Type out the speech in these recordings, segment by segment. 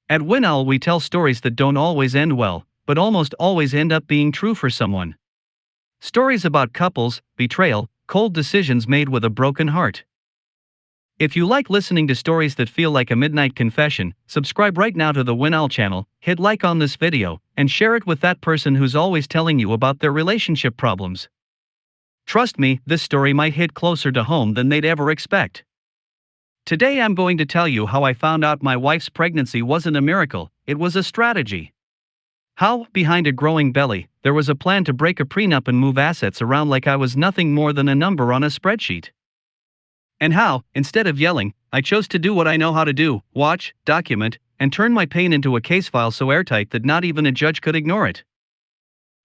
At WinOwl, we tell stories that don't always end well, but almost always end up being true for someone. Stories about couples, betrayal, cold decisions made with a broken heart. If you like listening to stories that feel like a midnight confession, subscribe right now to the WinOwl channel, hit like on this video, and share it with that person who's always telling you about their relationship problems. Trust me, this story might hit closer to home than they'd ever expect. Today I'm going to tell you how I found out my wife's pregnancy wasn't a miracle, it was a strategy. How, behind a growing belly, there was a plan to break a prenup and move assets around like I was nothing more than a number on a spreadsheet. And how, instead of yelling, I chose to do what I know how to do: watch, document, and turn my pain into a case file so airtight that not even a judge could ignore it.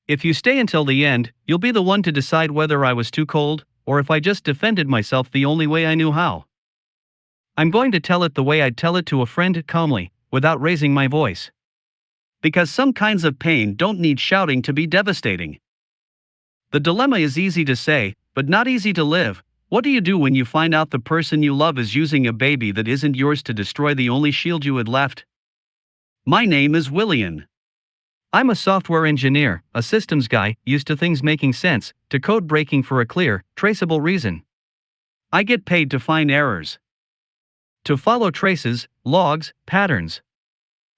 If you stay until the end, you'll be the one to decide whether I was too cold, or if I just defended myself the only way I knew how. I'm going to tell it the way I'd tell it to a friend, calmly, without raising my voice. Because some kinds of pain don't need shouting to be devastating. The dilemma is easy to say, but not easy to live. What do you do when you find out the person you love is using a baby that isn't yours to destroy the only shield you had left? My name is William. I'm a software engineer, a systems guy, used to things making sense, to code breaking for a clear, traceable reason. I get paid to find errors, to follow traces, logs, patterns.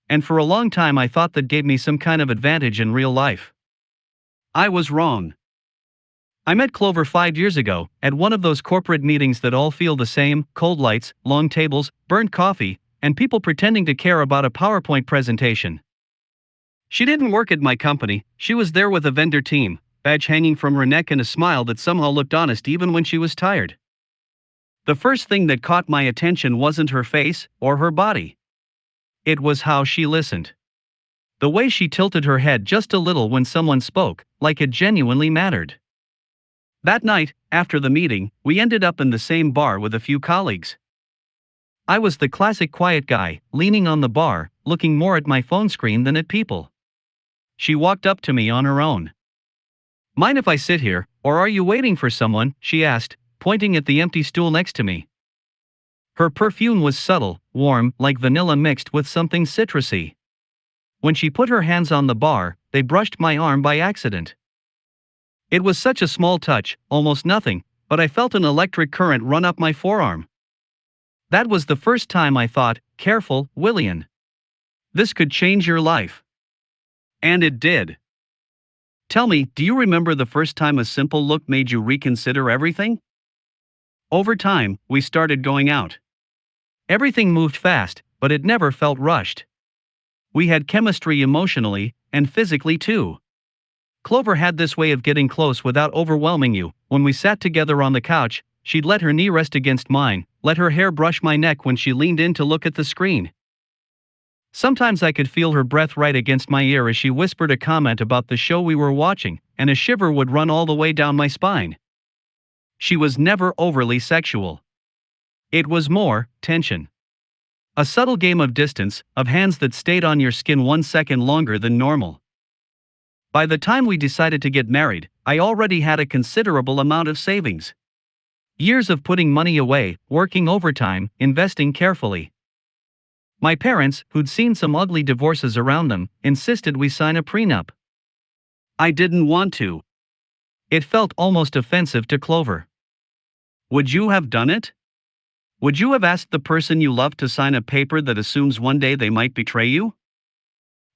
And for a long time I thought that gave me some kind of advantage in real life. I was wrong. I met Clover 5 years ago, at one of those corporate meetings that all feel the same: cold lights, long tables, burnt coffee, and people pretending to care about a PowerPoint presentation. She didn't work at my company, she was there with a vendor team, badge hanging from her neck and a smile that somehow looked honest even when she was tired. The first thing that caught my attention wasn't her face or her body. It was how she listened. The way she tilted her head just a little when someone spoke, like it genuinely mattered. That night, after the meeting, we ended up in the same bar with a few colleagues. I was the classic quiet guy, leaning on the bar, looking more at my phone screen than at people. She walked up to me on her own. "Mind if I sit here, or are you waiting for someone?" she asked, pointing at the empty stool next to me. Her perfume was subtle, warm, like vanilla mixed with something citrusy. When she put her hands on the bar, they brushed my arm by accident. It was such a small touch, almost nothing, but I felt an electric current run up my forearm. That was the first time I thought, "Careful, William. This could change your life." And it did. Tell me, do you remember the first time a simple look made you reconsider everything? Over time, we started going out. Everything moved fast, but it never felt rushed. We had chemistry emotionally, and physically too. Clover had this way of getting close without overwhelming you. When we sat together on the couch, she'd let her knee rest against mine, let her hair brush my neck when she leaned in to look at the screen. Sometimes I could feel her breath right against my ear as she whispered a comment about the show we were watching, and a shiver would run all the way down my spine. She was never overly sexual. It was more tension. A subtle game of distance, of hands that stayed on your skin 1 second longer than normal. By the time we decided to get married, I already had a considerable amount of savings. Years of putting money away, working overtime, investing carefully. My parents, who'd seen some ugly divorces around them, insisted we sign a prenup. I didn't want to. It felt almost offensive to Clover. Would you have done it? Would you have asked the person you love to sign a paper that assumes one day they might betray you?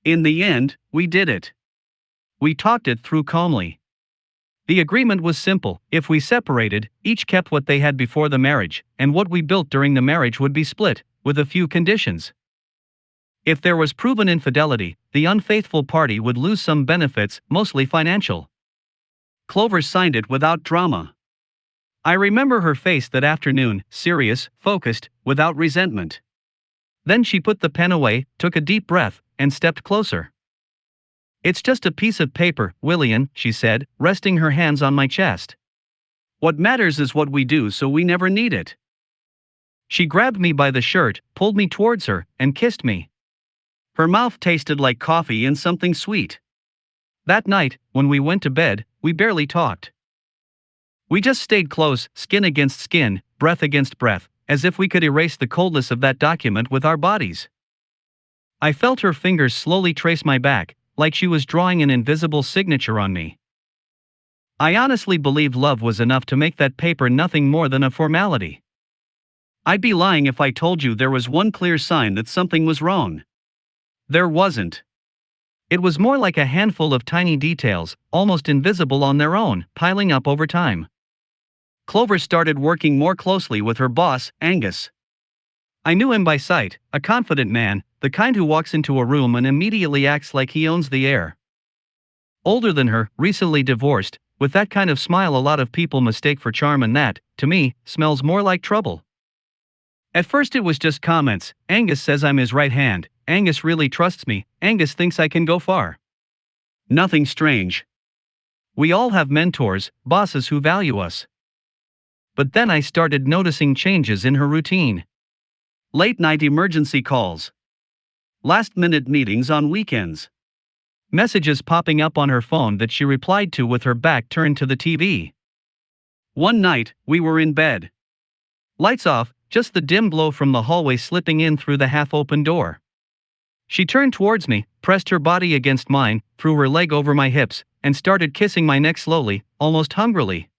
In the end, we did it. We talked it through calmly. The agreement was simple: if we separated, each kept what they had before the marriage, and what we built during the marriage would be split, with a few conditions. If there was proven infidelity, the unfaithful party would lose some benefits, mostly financial. Clover signed it without drama. I remember her face that afternoon, serious, focused, without resentment. Then she put the pen away, took a deep breath, and stepped closer. "It's just a piece of paper, William," she said, resting her hands on my chest. "What matters is what we do, so we never need it." She grabbed me by the shirt, pulled me towards her, and kissed me. Her mouth tasted like coffee and something sweet. That night, when we went to bed, we barely talked. We just stayed close, skin against skin, breath against breath, as if we could erase the coldness of that document with our bodies. I felt her fingers slowly trace my back, like she was drawing an invisible signature on me. I honestly believed love was enough to make that paper nothing more than a formality. I'd be lying if I told you there was one clear sign that something was wrong. There wasn't. It was more like a handful of tiny details, almost invisible on their own, piling up over time. Clover started working more closely with her boss, Angus. I knew him by sight, a confident man, the kind who walks into a room and immediately acts like he owns the air. Older than her, recently divorced, with that kind of smile a lot of people mistake for charm, and that, to me, smells more like trouble. At first it was just comments. Angus says I'm his right hand. Angus really trusts me. Angus thinks I can go far. Nothing strange. We all have mentors, bosses who value us. But then I started noticing changes in her routine. Late night emergency calls. Last minute meetings on weekends. Messages popping up on her phone that she replied to with her back turned to the TV. One night, we were in bed. Lights off, just the dim glow from the hallway slipping in through the half-open door. She turned towards me, pressed her body against mine, threw her leg over my hips, and started kissing my neck slowly, almost hungrily.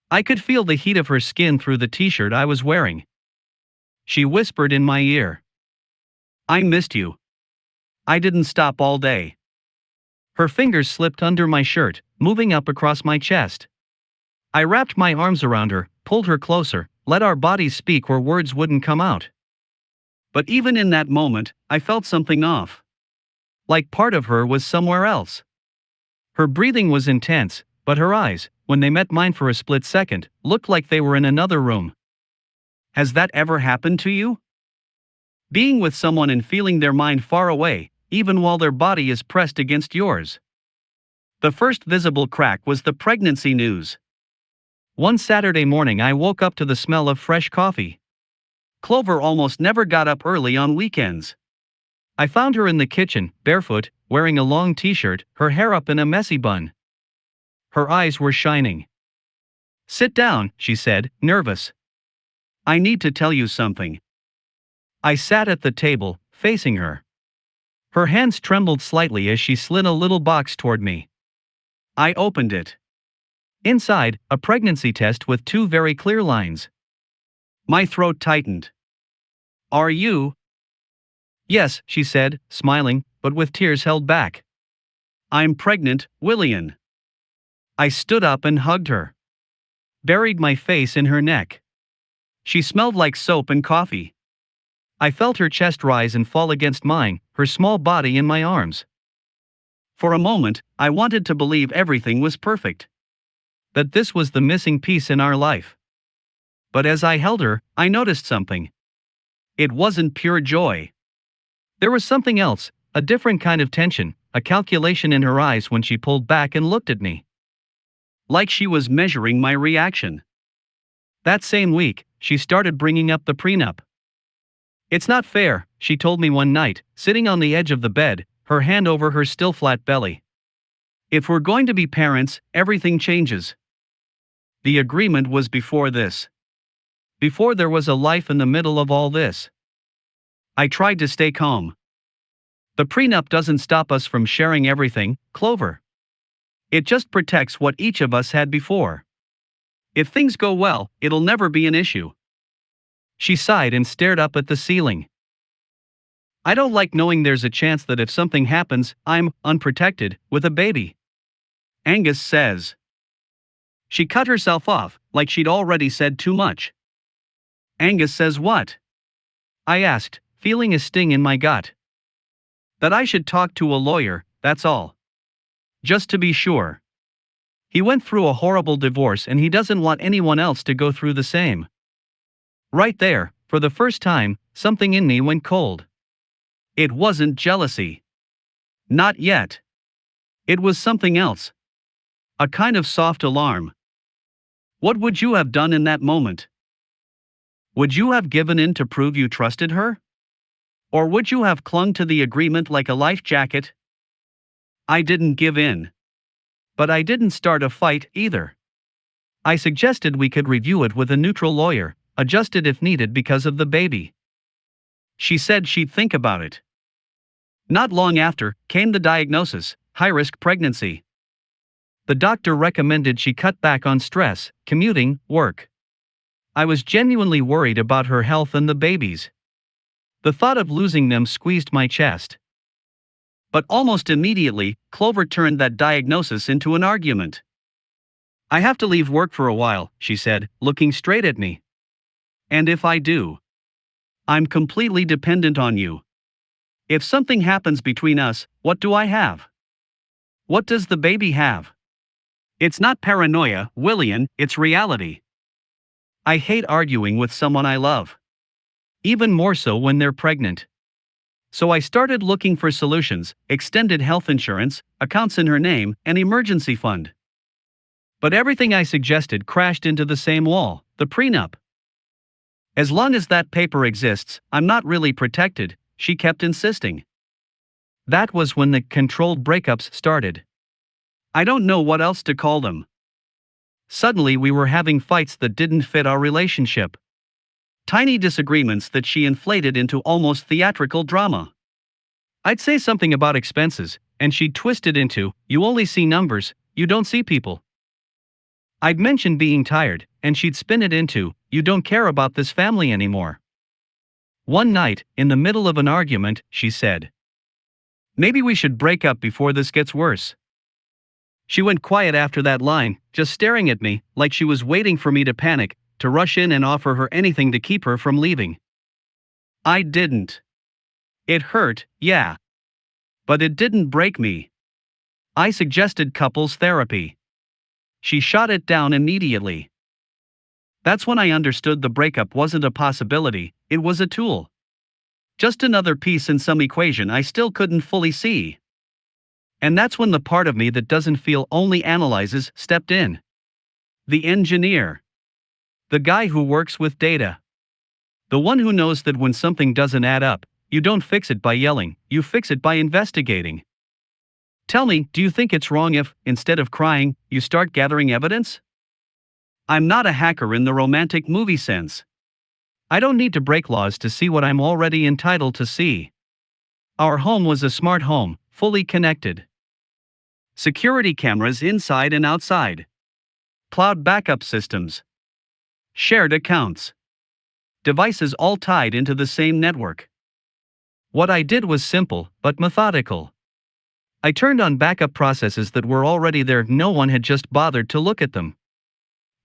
I could feel the heat of her skin through the t-shirt I was wearing. She whispered in my ear. I missed you. I didn't stop all day. Her fingers slipped under my shirt, moving up across my chest. I wrapped my arms around her, pulled her closer, let our bodies speak where words wouldn't come out. But even in that moment, I felt something off. Like part of her was somewhere else. Her breathing was intense, but her eyes, when they met mine for a split second, looked like they were in another room. Has that ever happened to you? Being with someone and feeling their mind far away, even while their body is pressed against yours. The first visible crack was the pregnancy news. One Saturday morning I woke up to the smell of fresh coffee. Clover almost never got up early on weekends. I found her in the kitchen, barefoot, wearing a long t-shirt, her hair up in a messy bun. Her eyes were shining. Sit down, she said, nervous. I need to tell you something. I sat at the table, facing her. Her hands trembled slightly as she slid a little box toward me. I opened it. Inside, a pregnancy test with two very clear lines. My throat tightened. Are you? Yes, she said, smiling, but with tears held back. I'm pregnant, Willian. I stood up and hugged her. Buried my face in her neck. She smelled like soap and coffee. I felt her chest rise and fall against mine, her small body in my arms. For a moment, I wanted to believe everything was perfect. That this was the missing piece in our life. But as I held her, I noticed something. It wasn't pure joy. There was something else, a different kind of tension, a calculation in her eyes when she pulled back and looked at me. Like she was measuring my reaction. That same week, she started bringing up the prenup. It's not fair, she told me one night, sitting on the edge of the bed, her hand over her still flat belly. If we're going to be parents, everything changes. The agreement was before this. Before there was a life in the middle of all this. I tried to stay calm. The prenup doesn't stop us from sharing everything, Clover. It just protects what each of us had before. If things go well, it'll never be an issue. She sighed and stared up at the ceiling. I don't like knowing there's a chance that if something happens, I'm unprotected, with a baby. Angus says. She cut herself off, like she'd already said too much. Angus says what? I asked, feeling a sting in my gut. That I should talk to a lawyer, that's all. Just to be sure. He went through a horrible divorce and he doesn't want anyone else to go through the same. Right there, for the first time, something in me went cold. It wasn't jealousy. Not yet. It was something else. A kind of soft alarm. What would you have done in that moment? Would you have given in to prove you trusted her? Or would you have clung to the agreement like a life jacket? I didn't give in. But I didn't start a fight either. I suggested we could review it with a neutral lawyer, adjust it if needed because of the baby. She said she'd think about it. Not long after, came the diagnosis: high-risk pregnancy. The doctor recommended she cut back on stress, commuting, work. I was genuinely worried about her health and the babies. The thought of losing them squeezed my chest. But almost immediately, Clover turned that diagnosis into an argument. "I have to leave work for a while," she said, looking straight at me. "And if I do, I'm completely dependent on you. If something happens between us, what do I have? What does the baby have?" It's not paranoia, William, it's reality. I hate arguing with someone I love. Even more so when they're pregnant. So I started looking for solutions: extended health insurance, accounts in her name, an emergency fund. But everything I suggested crashed into the same wall: the prenup. "As long as that paper exists, I'm not really protected," she kept insisting. That was when the controlled breakups started. I don't know what else to call them. Suddenly we were having fights that didn't fit our relationship. Tiny disagreements that she inflated into almost theatrical drama. I'd say something about expenses, and she'd twist it into, "You only see numbers, you don't see people." I'd mention being tired, and she'd spin it into, "You don't care about this family anymore." One night, in the middle of an argument, she said, "Maybe we should break up before this gets worse." She went quiet after that line, just staring at me, like she was waiting for me to panic, to rush in and offer her anything to keep her from leaving. I didn't. It hurt, yeah. But it didn't break me. I suggested couples therapy. She shot it down immediately. That's when I understood the breakup wasn't a possibility, it was a tool. Just another piece in some equation I still couldn't fully see. And that's when the part of me that doesn't feel, only analyzes, stepped in. The engineer. The guy who works with data. The one who knows that when something doesn't add up, you don't fix it by yelling, you fix it by investigating. Tell me, do you think it's wrong if, instead of crying, you start gathering evidence? I'm not a hacker in the romantic movie sense. I don't need to break laws to see what I'm already entitled to see. Our home was a smart home, fully connected. Security cameras inside and outside. Cloud backup systems. Shared accounts. Devices all tied into the same network. What I did was simple, but methodical. I turned on backup processes that were already there, no one had just bothered to look at them.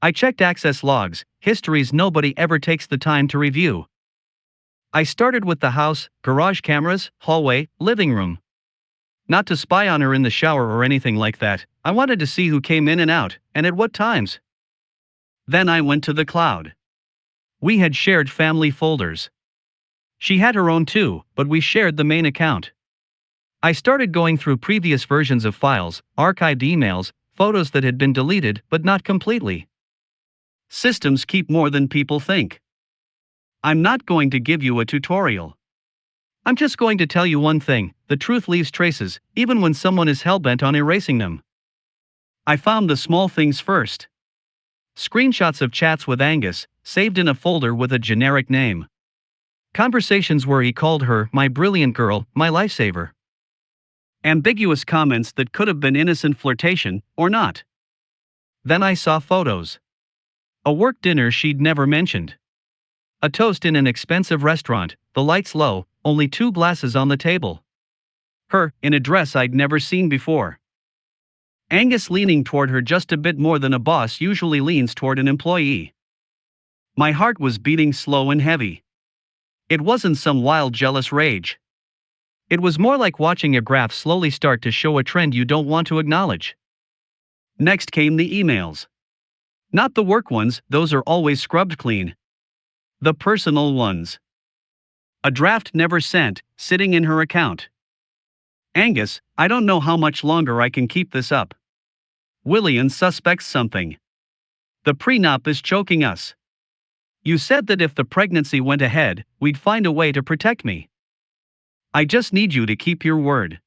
I checked access logs, histories nobody ever takes the time to review. I started with the house, garage cameras, hallway, living room. Not to spy on her in the shower or anything like that, I wanted to see who came in and out, and at what times. Then I went to the cloud. We had shared family folders. She had her own too, but we shared the main account. I started going through previous versions of files, archived emails, photos that had been deleted but not completely. Systems keep more than people think. I'm not going to give you a tutorial. I'm just going to tell you one thing: the truth leaves traces, even when someone is hellbent on erasing them. I found the small things first. Screenshots of chats with Angus, saved in a folder with a generic name. Conversations where he called her my brilliant girl, my lifesaver. Ambiguous comments that could have been innocent flirtation, or not. Then I saw photos. A work dinner she'd never mentioned. A toast in an expensive restaurant, the lights low, only 2 glasses on the table. Her, in a dress I'd never seen before. Angus leaning toward her just a bit more than a boss usually leans toward an employee. My heart was beating slow and heavy. It wasn't some wild jealous rage. It was more like watching a graph slowly start to show a trend you don't want to acknowledge. Next came the emails. Not the work ones, those are always scrubbed clean. The personal ones. A draft never sent, sitting in her account. Angus, I don't know how much longer I can keep this up. William suspects something. The prenup is choking us. You said that if the pregnancy went ahead, we'd find a way to protect me. I just need you to keep your word.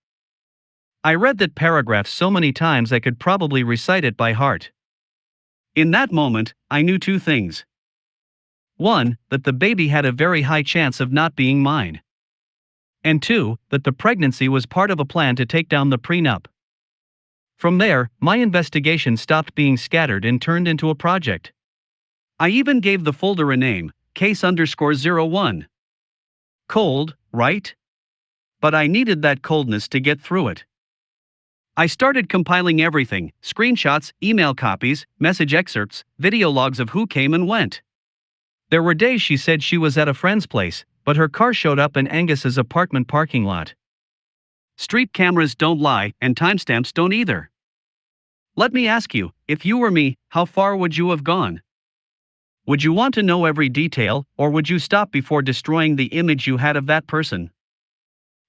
I read that paragraph so many times I could probably recite it by heart. In that moment, I knew 2 things. 1, that the baby had a very high chance of not being mine. And 2, that the pregnancy was part of a plan to take down the prenup. From there, my investigation stopped being scattered and turned into a project. I even gave the folder a name, case_01. Cold, right? But I needed that coldness to get through it. I started compiling everything: screenshots, email copies, message excerpts, video logs of who came and went. There were days she said she was at a friend's place, but her car showed up in Angus's apartment parking lot. Street cameras don't lie, and timestamps don't either. Let me ask you, if you were me, how far would you have gone? Would you want to know every detail, or would you stop before destroying the image you had of that person?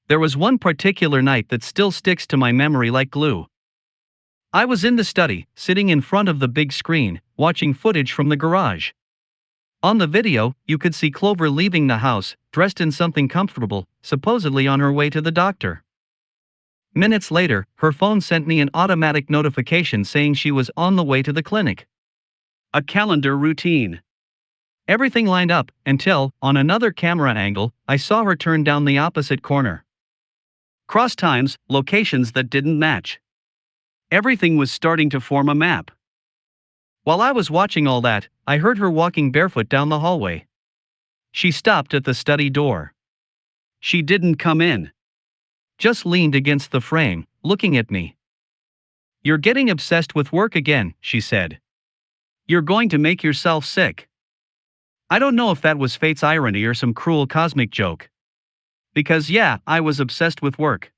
There was one particular night that still sticks to my memory like glue. I was in the study, sitting in front of the big screen, watching footage from the garage. On the video, you could see Clover leaving the house, dressed in something comfortable, supposedly on her way to the doctor. Minutes later, her phone sent me an automatic notification saying she was on the way to the clinic. A calendar routine. Everything lined up until, on another camera angle, I saw her turn down the opposite corner. Cross times, locations that didn't match. Everything was starting to form a map. While I was watching all that, I heard her walking barefoot down the hallway. She stopped at the study door. She didn't come in. Just leaned against the frame, looking at me. "You're getting obsessed with work again," she said. "You're going to make yourself sick." I don't know if that was fate's irony or some cruel cosmic joke. Because yeah, I was obsessed with work.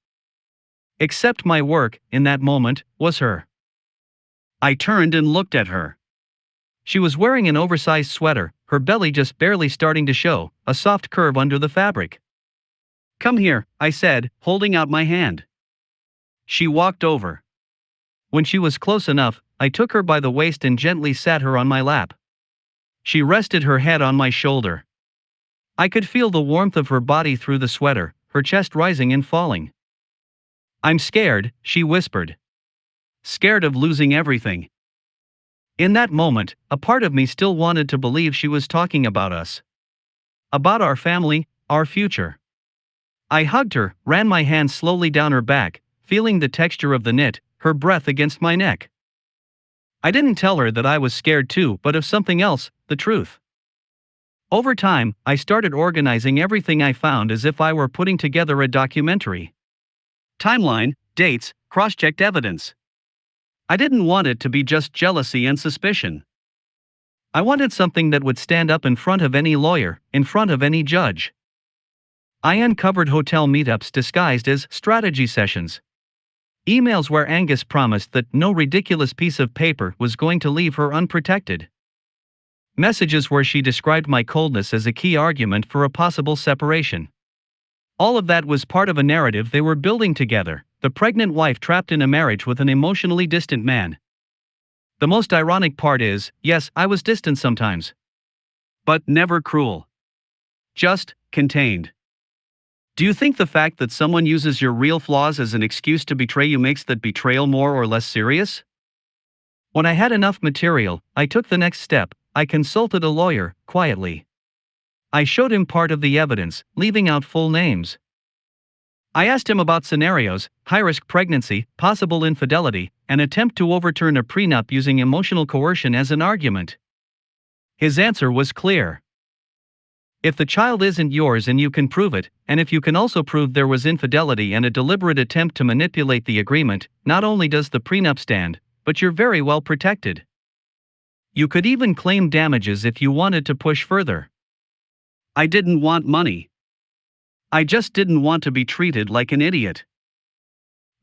Except my work, in that moment, was her. I turned and looked at her. She was wearing an oversized sweater, her belly just barely starting to show, a soft curve under the fabric. "Come here," I said, holding out my hand. She walked over. When she was close enough, I took her by the waist and gently sat her on my lap. She rested her head on my shoulder. I could feel the warmth of her body through the sweater, her chest rising and falling. "I'm scared," she whispered. "Scared of losing everything." In that moment, a part of me still wanted to believe she was talking about us. About our family, our future. I hugged her, ran my hands slowly down her back, feeling the texture of the knit, her breath against my neck. I didn't tell her that I was scared too, but of something else, the truth. Over time, I started organizing everything I found as if I were putting together a documentary. Timeline, dates, cross-checked evidence. I didn't want it to be just jealousy and suspicion. I wanted something that would stand up in front of any lawyer, in front of any judge. I uncovered hotel meetups disguised as strategy sessions. Emails where Angus promised that no ridiculous piece of paper was going to leave her unprotected. Messages where she described my coldness as a key argument for a possible separation. All of that was part of a narrative they were building together, the pregnant wife trapped in a marriage with an emotionally distant man. The most ironic part is, yes, I was distant sometimes. But never cruel. Just contained. Do you think the fact that someone uses your real flaws as an excuse to betray you makes that betrayal more or less serious? When I had enough material, I took the next step. I consulted a lawyer, quietly. I showed him part of the evidence, leaving out full names. I asked him about scenarios: high-risk pregnancy, possible infidelity, an attempt to overturn a prenup using emotional coercion as an argument. His answer was clear. If the child isn't yours and you can prove it, and if you can also prove there was infidelity and a deliberate attempt to manipulate the agreement, not only does the prenup stand, but you're very well protected. You could even claim damages if you wanted to push further. I didn't want money. I just didn't want to be treated like an idiot.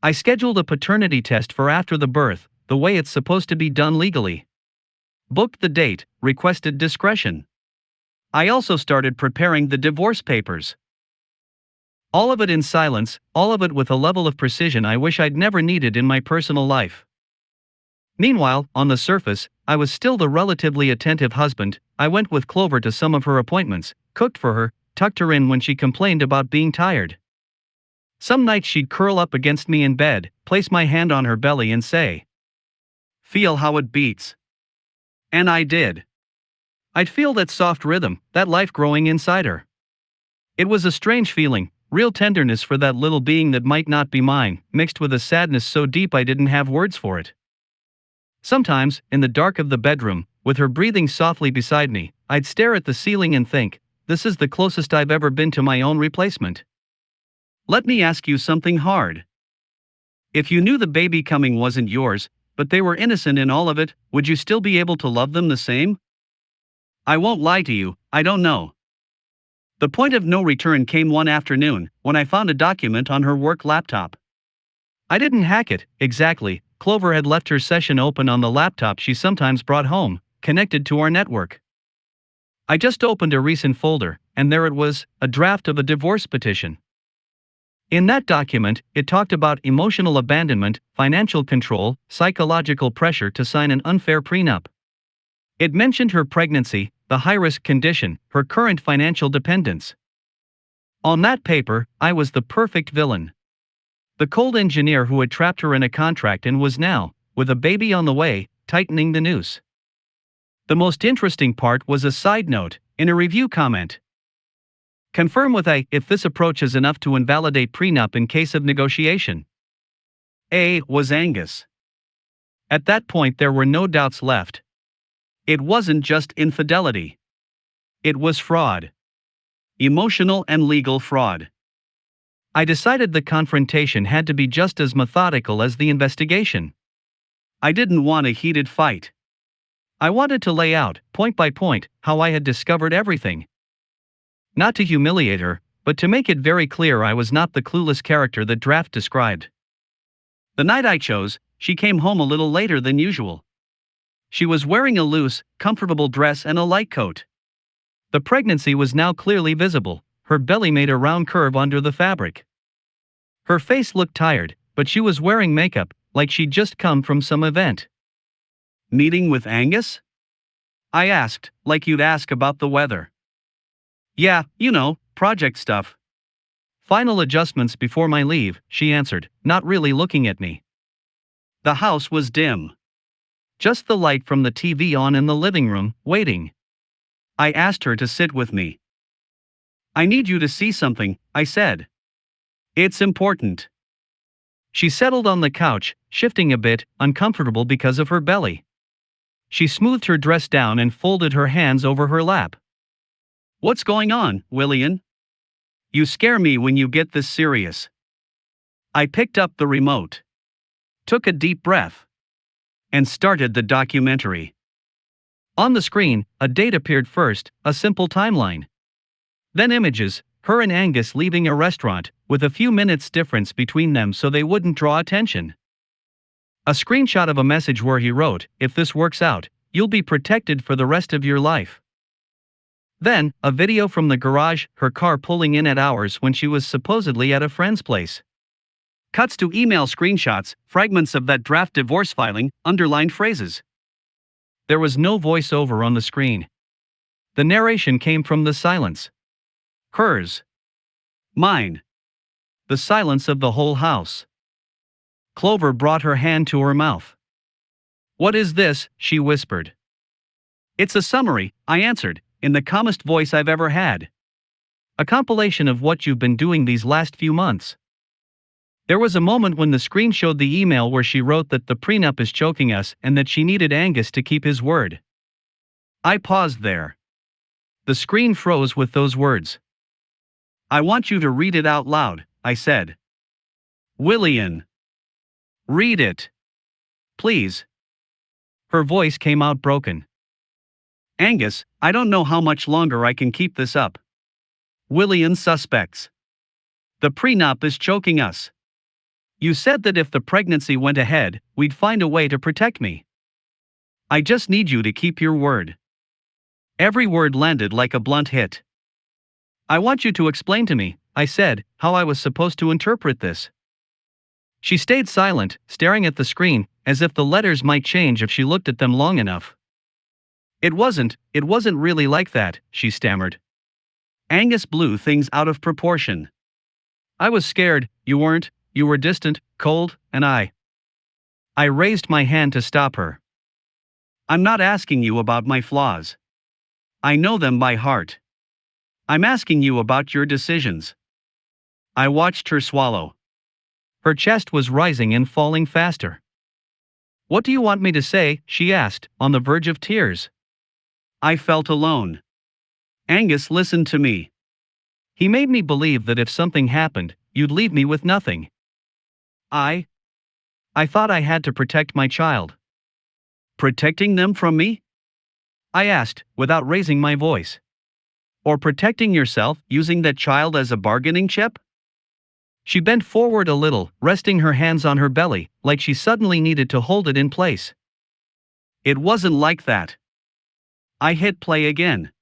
I scheduled a paternity test for after the birth, the way it's supposed to be done legally. Booked the date, requested discretion. I also started preparing the divorce papers. All of it in silence, all of it with a level of precision I wish I'd never needed in my personal life. Meanwhile, on the surface, I was still the relatively attentive husband. I went with Clover to some of her appointments, cooked for her, tucked her in when she complained about being tired. Some nights she'd curl up against me in bed, place my hand on her belly and say, "Feel how it beats." And I did. I'd feel that soft rhythm, that life growing inside her. It was a strange feeling, Real tenderness for that little being that might not be mine, mixed with a sadness so deep I didn't have words for it. Sometimes, in the dark of the bedroom, with her breathing softly beside me, I'd stare at the ceiling and think, this is the closest I've ever been to my own replacement. Let me ask you something hard. If you knew the baby coming wasn't yours, but they were innocent in all of it, would you still be able to love them the same? I won't lie to you, I don't know. The point of no return came one afternoon, when I found a document on her work laptop. I didn't hack it, exactly. Clover had left her session open on the laptop she sometimes brought home, connected to our network. I just opened a recent folder, and there it was, a draft of a divorce petition. In that document, it talked about emotional abandonment, financial control, psychological pressure to sign an unfair prenup. It mentioned her pregnancy, the high-risk condition, her current financial dependence. On that paper, I was the perfect villain. The cold engineer who had trapped her in a contract and was now, with a baby on the way, tightening the noose. The most interesting part was a side note, in a review comment. Confirm with A if this approach is enough to invalidate prenup in case of negotiation. A was Angus. At that point there were no doubts left. It wasn't just infidelity. It was fraud. Emotional and legal fraud. I decided the confrontation had to be just as methodical as the investigation. I didn't want a heated fight. I wanted to lay out, point by point, how I had discovered everything. Not to humiliate her, but to make it very clear I was not the clueless character the draft described. The night I chose, she came home a little later than usual. She was wearing a loose, comfortable dress and a light coat. The pregnancy was now clearly visible, her belly made a round curve under the fabric. Her face looked tired, but she was wearing makeup, like she'd just come from some event. Meeting with Angus? I asked, like you'd ask about the weather. Yeah, you know, project stuff. Final adjustments before my leave, she answered, not really looking at me. The house was dim. Just the light from the TV on in the living room, waiting. I asked her to sit with me. I need you to see something, I said. It's important. She settled on the couch, shifting a bit, uncomfortable because of her belly. She smoothed her dress down and folded her hands over her lap. What's going on, Willian? You scare me when you get this serious. I picked up the remote, took a deep breath, and started the documentary. On the screen, a date appeared first, a simple timeline. Then images, her and Angus leaving a restaurant, with a few minutes difference between them so they wouldn't draw attention. A screenshot of a message where he wrote, if this works out, you'll be protected for the rest of your life. Then, a video from the garage, her car pulling in at hours when she was supposedly at a friend's place. Cuts to email screenshots, fragments of that draft divorce filing, underlined phrases. There was no voiceover on the screen. The narration came from the silence. Hers. Mine. The silence of the whole house. Clover brought her hand to her mouth. What is this? She whispered. It's a summary, I answered, in the calmest voice I've ever had. A compilation of what you've been doing these last few months. There was a moment when the screen showed the email where she wrote that the prenup is choking us and that she needed Angus to keep his word. I paused there. The screen froze with those words. I want you to read it out loud, I said. Willian. Read it. Please. Her voice came out broken. Angus, I don't know how much longer I can keep this up. Willian suspects. The prenup is choking us. You said that if the pregnancy went ahead, we'd find a way to protect me. I just need you to keep your word. Every word landed like a blunt hit. I want you to explain to me, I said, how I was supposed to interpret this. She stayed silent, staring at the screen, as if the letters might change if she looked at them long enough. It wasn't really like that, she stammered. Angus blew things out of proportion. I was scared, you weren't, you were distant, cold, and I raised my hand to stop her. I'm not asking you about my flaws. I know them by heart. I'm asking you about your decisions. I watched her swallow. Her chest was rising and falling faster. "What do you want me to say?" she asked, on the verge of tears. I felt alone. Angus listened to me. He made me believe that if something happened, you'd leave me with nothing. I thought I had to protect my child. Protecting them from me? I asked, without raising my voice. Or protecting yourself, using that child as a bargaining chip? She bent forward a little, resting her hands on her belly, like she suddenly needed to hold it in place. It wasn't like that. I hit play again.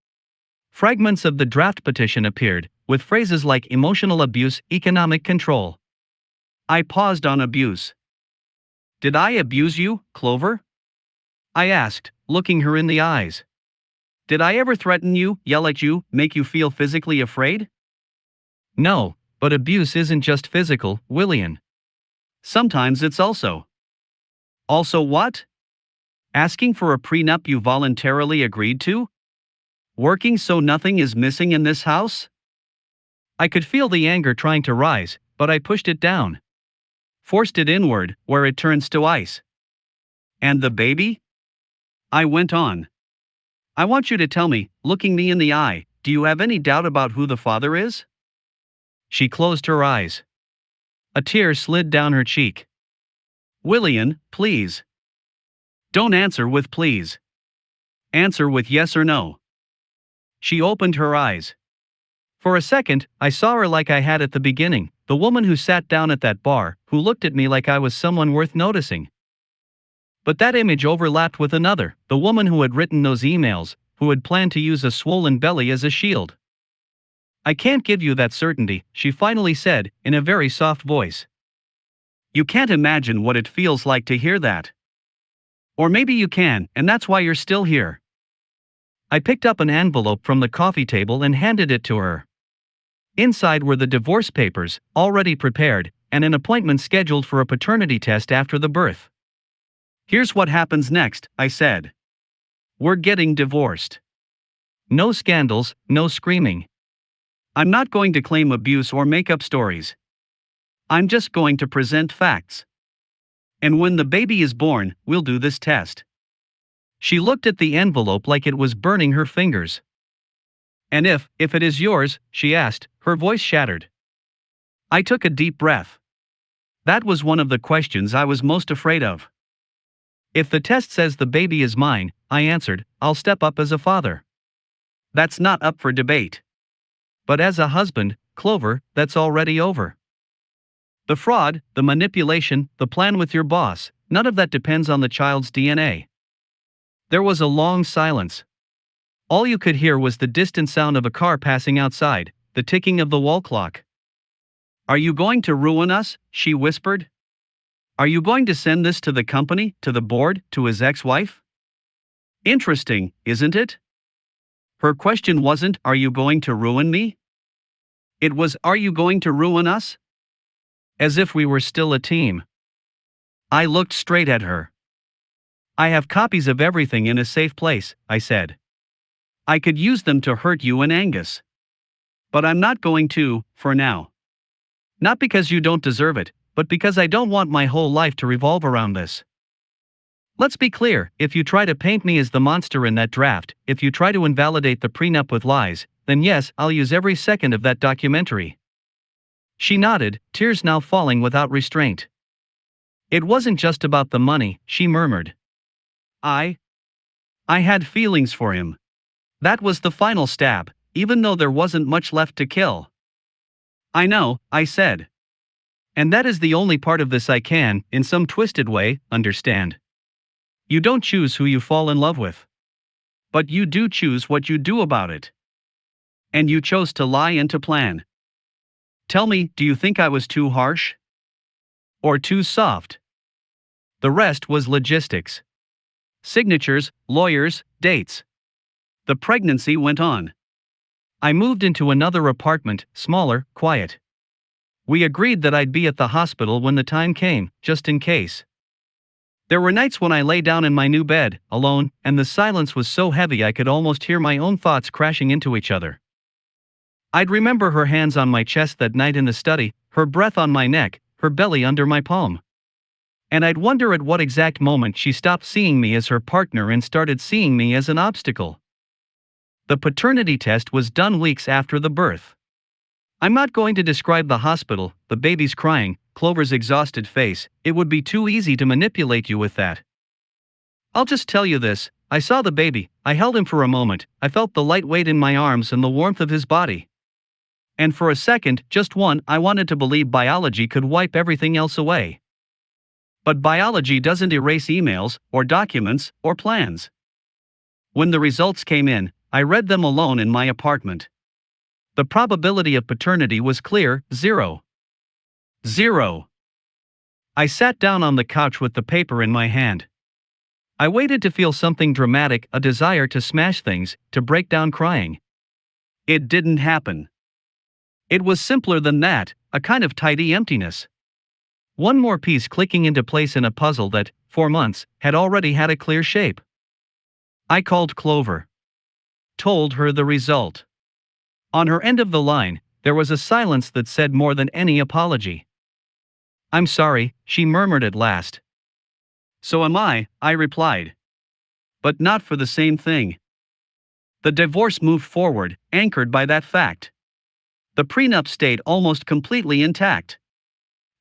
Fragments of the draft petition appeared, with phrases like emotional abuse, economic control. I paused on abuse. Did I abuse you, Clover? I asked, looking her in the eyes. Did I ever threaten you, yell at you, make you feel physically afraid? No, but abuse isn't just physical, William. Sometimes it's also. Also what? Asking for a prenup you voluntarily agreed to? Working so nothing is missing in this house? I could feel the anger trying to rise, but I pushed it down. Forced it inward, where it turns to ice. And the baby? I went on. I want you to tell me, looking me in the eye, do you have any doubt about who the father is? She closed her eyes. A tear slid down her cheek. William, please. Don't answer with please. Answer with yes or no. She opened her eyes. For a second, I saw her like I had at the beginning, the woman who sat down at that bar, who looked at me like I was someone worth noticing. But that image overlapped with another, the woman who had written those emails, who had planned to use a swollen belly as a shield. I can't give you that certainty, she finally said, in a very soft voice. You can't imagine what it feels like to hear that. Or maybe you can, and that's why you're still here. I picked up an envelope from the coffee table and handed it to her. Inside were the divorce papers, already prepared, and an appointment scheduled for a paternity test after the birth. Here's what happens next, I said. We're getting divorced. No scandals, no screaming. I'm not going to claim abuse or make up stories. I'm just going to present facts. And when the baby is born, we'll do this test. She looked at the envelope like it was burning her fingers. And if it is yours, she asked, her voice shattered. I took a deep breath. That was one of the questions I was most afraid of. If the test says the baby is mine, I answered, I'll step up as a father. That's not up for debate. But as a husband, Clover, that's already over. The fraud, the manipulation, the plan with your boss, none of that depends on the child's DNA. There was a long silence. All you could hear was the distant sound of a car passing outside, the ticking of the wall clock. Are you going to ruin us? She whispered. Are you going to send this to the company, to the board, to his ex-wife? Interesting, isn't it? Her question wasn't, are you going to ruin me? It was, are you going to ruin us? As if we were still a team. I looked straight at her. I have copies of everything in a safe place, I said. I could use them to hurt you and Angus. But I'm not going to, for now. Not because you don't deserve it, but because I don't want my whole life to revolve around this. Let's be clear, if you try to paint me as the monster in that draft, if you try to invalidate the prenup with lies, then yes, I'll use every second of that documentary. She nodded, tears now falling without restraint. It wasn't just about the money, she murmured. I had feelings for him. That was the final stab, even though there wasn't much left to kill. I know, I said. And that is the only part of this I can, in some twisted way, understand. You don't choose who you fall in love with. But you do choose what you do about it. And you chose to lie and to plan. Tell me, do you think I was too harsh? Or too soft? The rest was logistics. Signatures, lawyers, dates. The pregnancy went on. I moved into another apartment, smaller, quiet. We agreed that I'd be at the hospital when the time came, just in case. There were nights when I lay down in my new bed, alone, and the silence was so heavy I could almost hear my own thoughts crashing into each other. I'd remember her hands on my chest that night in the study, her breath on my neck, her belly under my palm. And I'd wonder at what exact moment she stopped seeing me as her partner and started seeing me as an obstacle. The paternity test was done weeks after the birth. I'm not going to describe the hospital, the baby's crying, Clover's exhausted face, it would be too easy to manipulate you with that. I'll just tell you this, I saw the baby, I held him for a moment, I felt the light weight in my arms and the warmth of his body. And for a second, just one, I wanted to believe biology could wipe everything else away. But biology doesn't erase emails, or documents, or plans. When the results came in, I read them alone in my apartment. The probability of paternity was clear, 0. 0. I sat down on the couch with the paper in my hand. I waited to feel something dramatic, a desire to smash things, to break down crying. It didn't happen. It was simpler than that, a kind of tidy emptiness. One more piece clicking into place in a puzzle that, for months, had already had a clear shape. I called Clover. Told her the result. On her end of the line, there was a silence that said more than any apology. "I'm sorry," she murmured at last. "So am I replied. But not for the same thing." The divorce moved forward, anchored by that fact. The prenup stayed almost completely intact.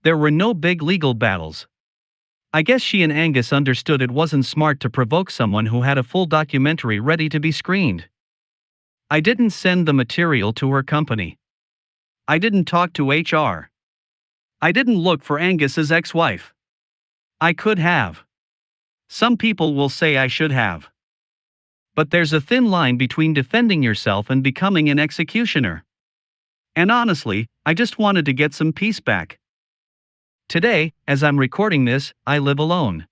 There were no big legal battles. I guess she and Angus understood it wasn't smart to provoke someone who had a full documentary ready to be screened. I didn't send the material to her company. I didn't talk to HR. I didn't look for Angus's ex-wife. I could have. Some people will say I should have. But there's a thin line between defending yourself and becoming an executioner. And honestly, I just wanted to get some peace back. Today, as I'm recording this, I live alone.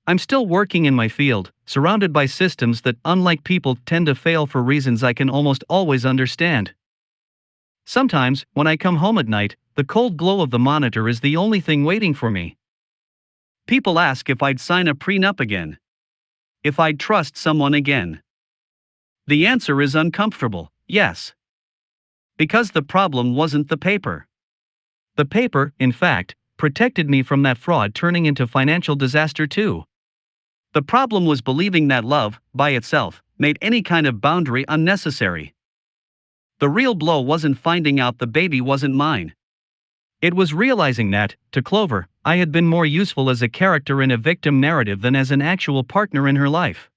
I'm still working in my field, surrounded by systems that, unlike people, tend to fail for reasons I can almost always understand. Sometimes, when I come home at night, the cold glow of the monitor is the only thing waiting for me. People ask if I'd sign a prenup again. If I'd trust someone again. The answer is uncomfortable, yes. Because the problem wasn't the paper. The paper, in fact, protected me from that fraud turning into financial disaster too. The problem was believing that love, by itself, made any kind of boundary unnecessary. The real blow wasn't finding out the baby wasn't mine. It was realizing that, to Clover, I had been more useful as a character in a victim narrative than as an actual partner in her life.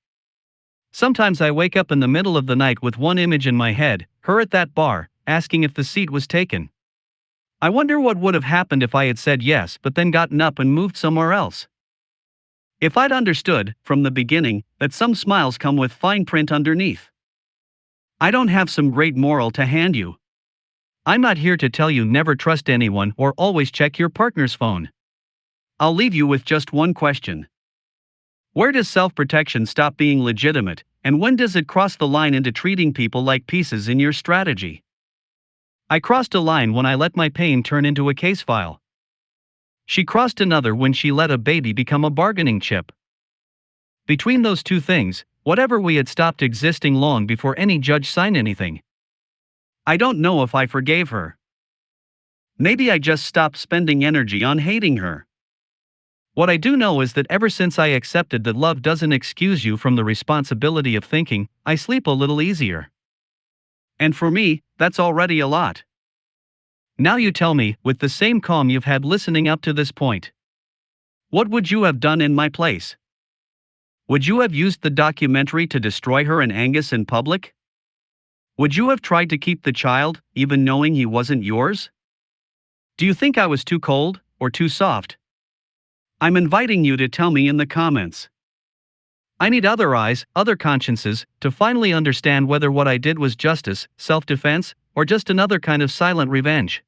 Sometimes I wake up in the middle of the night with one image in my head, her at that bar, asking if the seat was taken. I wonder what would have happened if I had said yes but then gotten up and moved somewhere else. If I'd understood, from the beginning, that some smiles come with fine print underneath. I don't have some great moral to hand you. I'm not here to tell you never trust anyone or always check your partner's phone. I'll leave you with just one question. Where does self-protection stop being legitimate, and when does it cross the line into treating people like pieces in your strategy? I crossed a line when I let my pain turn into a case file. She crossed another when she let a baby become a bargaining chip. Between those two things, whatever we had stopped existing long before any judge signed anything. I don't know if I forgave her. Maybe I just stopped spending energy on hating her. What I do know is that ever since I accepted that love doesn't excuse you from the responsibility of thinking, I sleep a little easier. And for me, that's already a lot. Now you tell me, with the same calm you've had listening up to this point. What would you have done in my place? Would you have used the documentary to destroy her and Angus in public? Would you have tried to keep the child, even knowing he wasn't yours? Do you think I was too cold, or too soft? I'm inviting you to tell me in the comments. I need other eyes, other consciences, to finally understand whether what I did was justice, self-defense, or just another kind of silent revenge.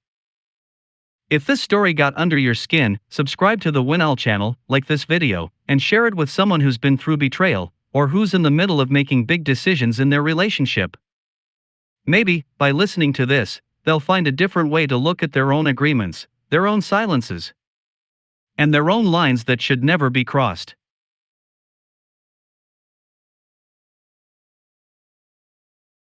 If this story got under your skin, subscribe to the WinOwl channel, like this video, and share it with someone who's been through betrayal, or who's in the middle of making big decisions in their relationship. Maybe, by listening to this, they'll find a different way to look at their own agreements, their own silences, and their own lines that should never be crossed.